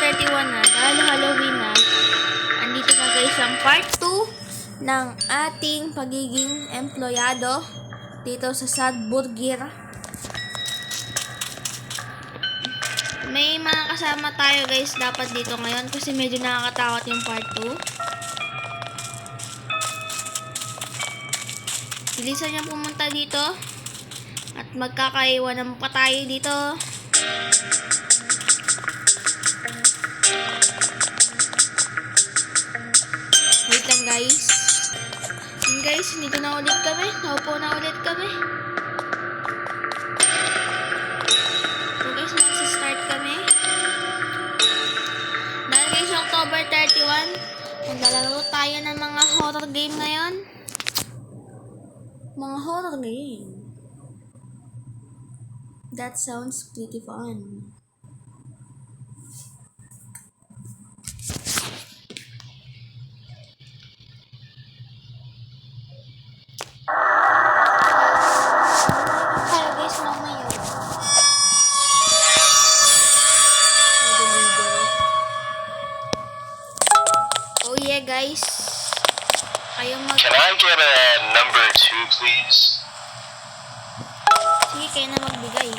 31 na, dahil Halloween na, andito na guys ang part 2 ng ating pagiging empleyado dito sa Sad Burger. May mga kasama tayo guys dapat dito ngayon kasi medyo nakakatakot yung part 2. Bilisan niyo pumunta dito at magkakaiwanan pa tayo dito. Wait lang guys. Guys, dito na ulit kami. Naupo na ulit kami. So guys, mag-start kami. Dahil guys, October 31, maglalaro tayo ng mga horror game ngayon. Mga horror game. That sounds pretty fun. Oh yeah guys. Can I get a number 2 please? Sige, kayo na magbigay.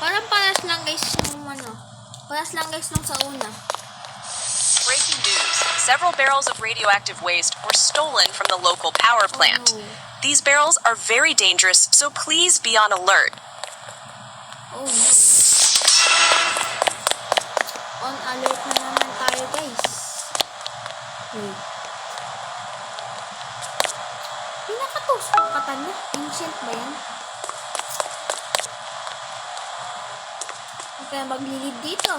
Parang paras lang guys nung paras lang guys nung sa una. Breaking news. Several barrels of radioactive waste were stolen from the local power plant. Oh no. These barrels are very dangerous, so please be on alert. Oh no. On alert na naman tayo guys. Wait. Pinakatusok ang katana. Ancient ba yan? Okay, maglilid dito.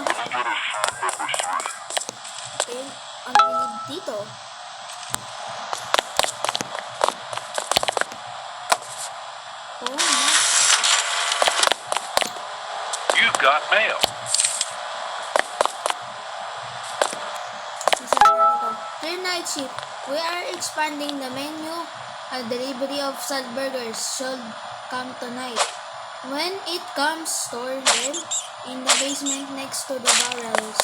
Okay, maglilid dito. Oh no. You've got mail. Dear Night Shift, we are expanding the menu. A delivery of sad burgers should come tonight. When it comes, store them in the basement next to the barrels.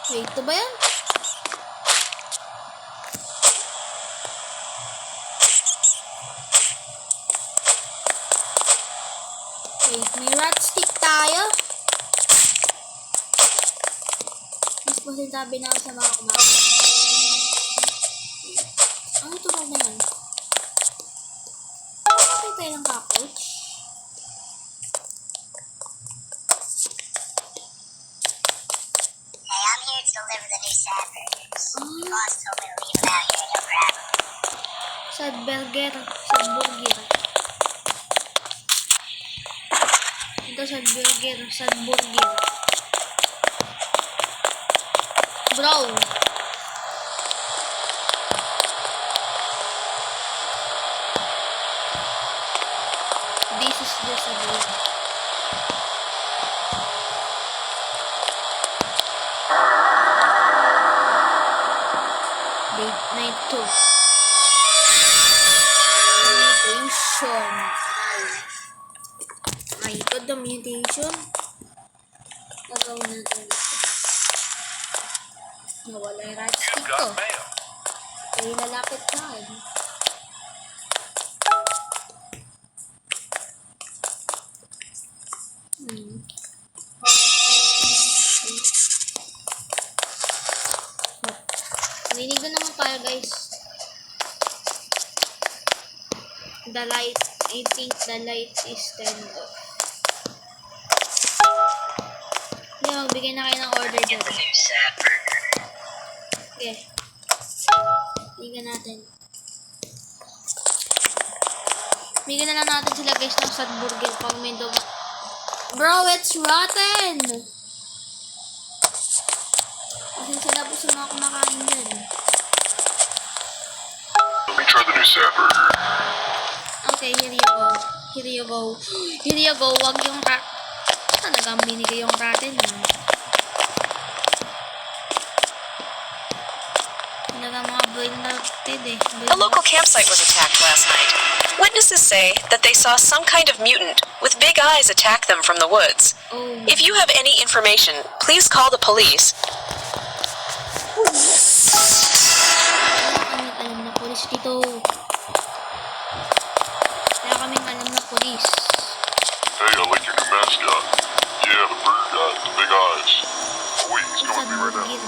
Wait, ito ba yan? Wait, may rat stick tayo. Mas masasabi na ako sa mga kumakain. Ano tunog na yan? Bakit tayo ng cockroach? Hey, I'm here to deliver the new sad burgers. Boss told me to leave them out here and you'll grab them. Sad burger. Sad burger. Ito sad burger. Sad burger. Bro. This is just a burger. Date night 2. Mutation. Ay, ito the mutation. Gagawin natin ito. Nawala yung rat stick You've ko. got mail. Kaya lalapit na eh. Narinig na naman tayo guys. The light, I think the light is turned off. Yeah, magbigay na kayo ng order dyan. The new sad burger. Okay. Bigyan natin. Bigyan na lang natin sila guys ng sad burger pag may Bro, it's rotten! Pasensya na po sa mga kumakain dyan. Let me try the new sad burger. Okay, here you go. Here you go. Here you go. Wag yung rat. Talagang binigay yung ratten ha. Talagang mga brain rotted eh. A local campsite was attacked last night. Witnesses say that they saw some kind of mutant with with big eyes attack them from the woods. Oh. If you have any information, please call the police. Wala kaming alam na polis dito. Wala kaming alam na polis. Hey, I like your new mascot. Yeah, the bird guy with the big eyes. Oh, wait, he's Saan coming to me right now. giro?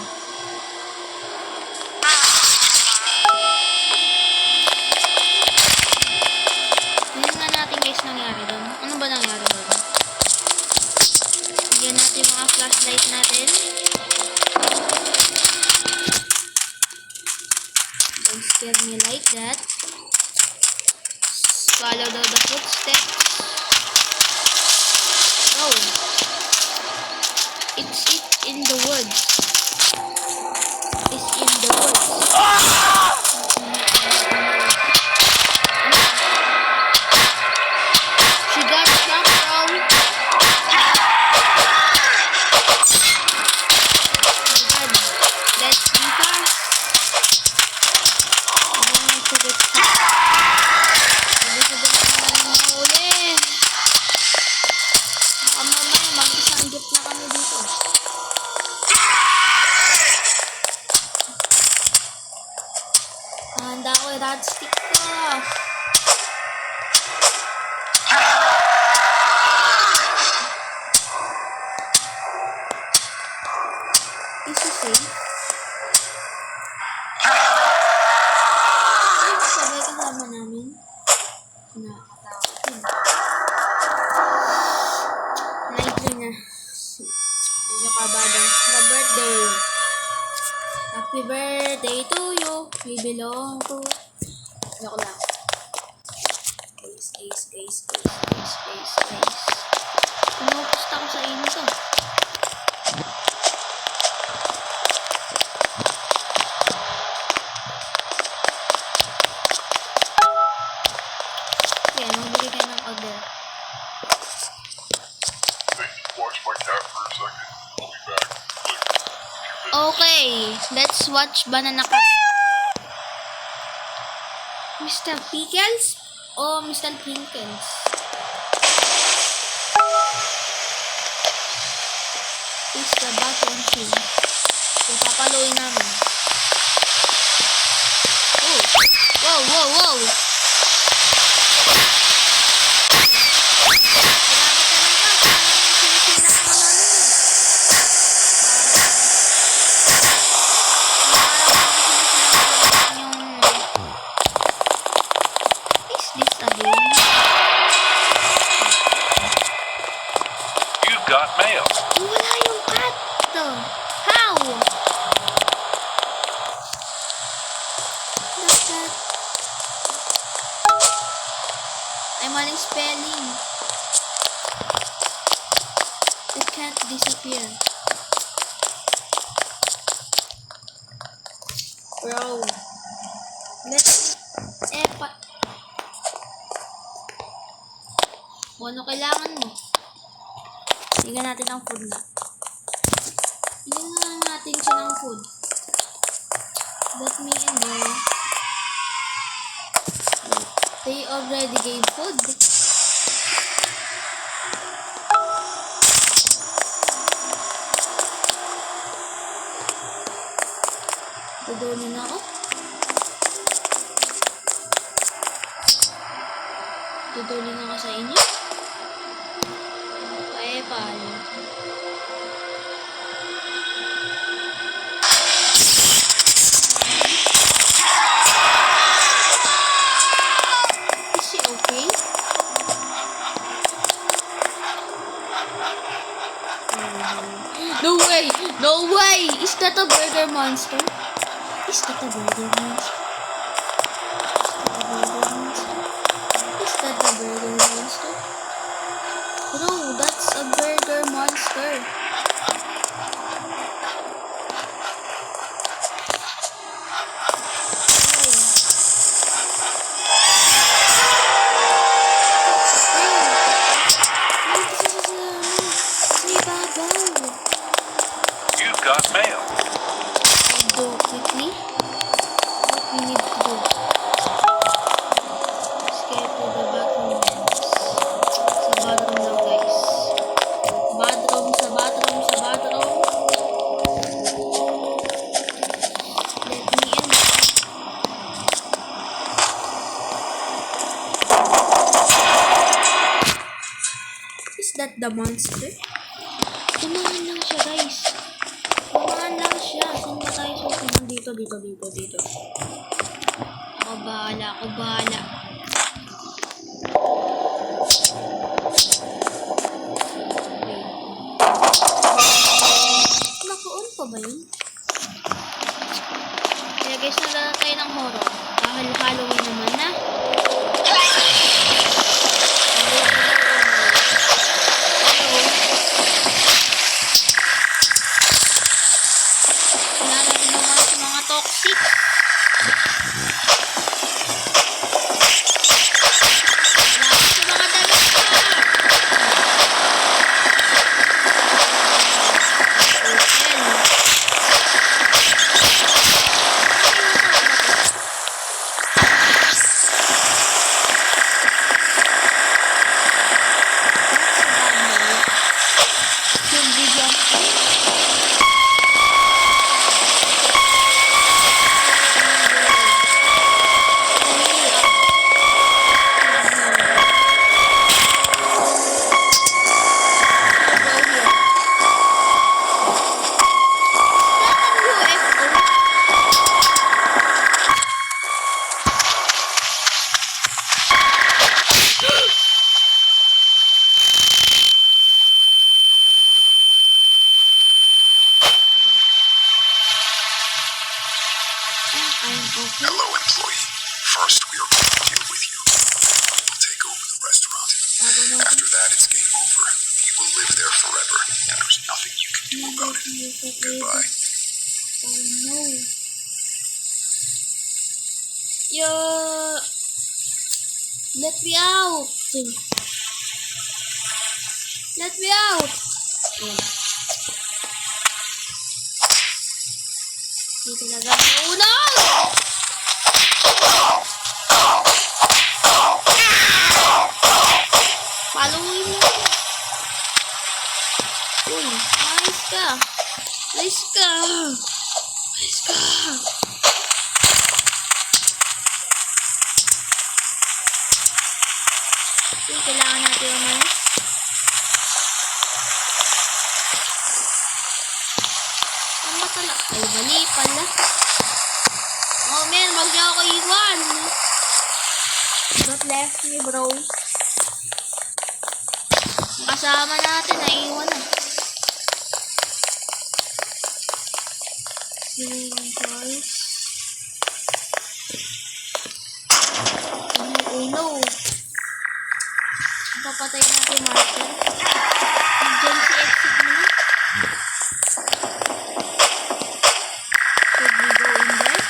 Tingnan nga natin guys nangyari doon. Ano ba nangyari doon? Bigyan natin yung mga flashlight natin. Don't scare me like that. Follow the footsteps. Oh. It's in the woods. It's in the woods. She got shot, bro. Oh my god. Let's be fast. I don't want to get shot. Hindi ko ba naman mahuli? Baka mamaya mag-isanggit na kami dito. Handa ako yung rod stick ko. Is he safe? Ay, sabay kasama namin. Nakakatakot yun. Nightly na. Medyo kabado. The birthday. Happy birthday to you. We belong to... Joke lang. Guys. Pumupusta ko sa inyo to. Kaya, magbili kayo ng order. Hey, watch my cat for a second. I'll be back. Okay, let's watch Banana Cat. Mr. Pickles o Mr. Pinkles? Is the button thing. Yung papaluin namin. Oh! Wow! You've got mail. Wala yung cat to. How? That's that. Ay, maling spelling. It can't disappear. Bro. Let's... Ano kailangan mo? Bigyan natin ng food na. Bigyan natin siya ng food. Let me in there. They already gave food. Dudulin na ako. Dudulin na ako sa inyo. Paano? Is she okay? No way! No way! Is that a burger monster? Is that a burger monster? Is that a burger monster? Bro, that's a burger monster. You've got mail. I do quickly what we need to do. Escape to the bathroom. Sa bathroom the monster. Tumahan lang siya, guys. Tumahan lang siya. Saan ba tayo susunod? Dito. Ako bahala. Naka-on pa ba yun? Kaya guys, naglalaro tayo ng horror. Dahil Halloween naman na. Wala natin naman sa mga toxic. Wala sa mga dagat pa. Hello, employee. First, we are going to deal with you. We'll take over the restaurant. After that, it's game over. You will live there forever, and there's nothing you can do about it. Goodbye. Oh no. Yo, let me out. Let me out. Dito talaga. Oh no! Following mo. Uy, ayos ka. Ayos ka. Ayos ka. Uy, kailangan natin umalis. Ang matala. Ay, mali pala. Oh man, wag niya ako iwan. Don't left me, bro. Kasama natin, naiwan na. Feeling choice. Oh no. Papatay natin Marshall. Diyan si exit mo na. Should we go in there?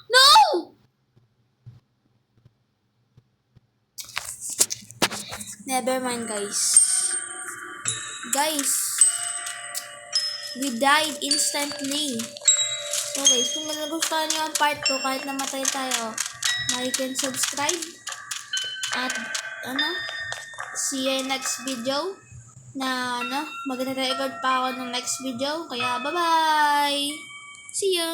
No! Never mind, guys. Guys, we died instantly. So guys, kung nagustuhan nyo ang part 2, kahit namatay tayo, like and subscribe. At see you next video. Magre-record pa ako ng next video. Kaya bye-bye! See you!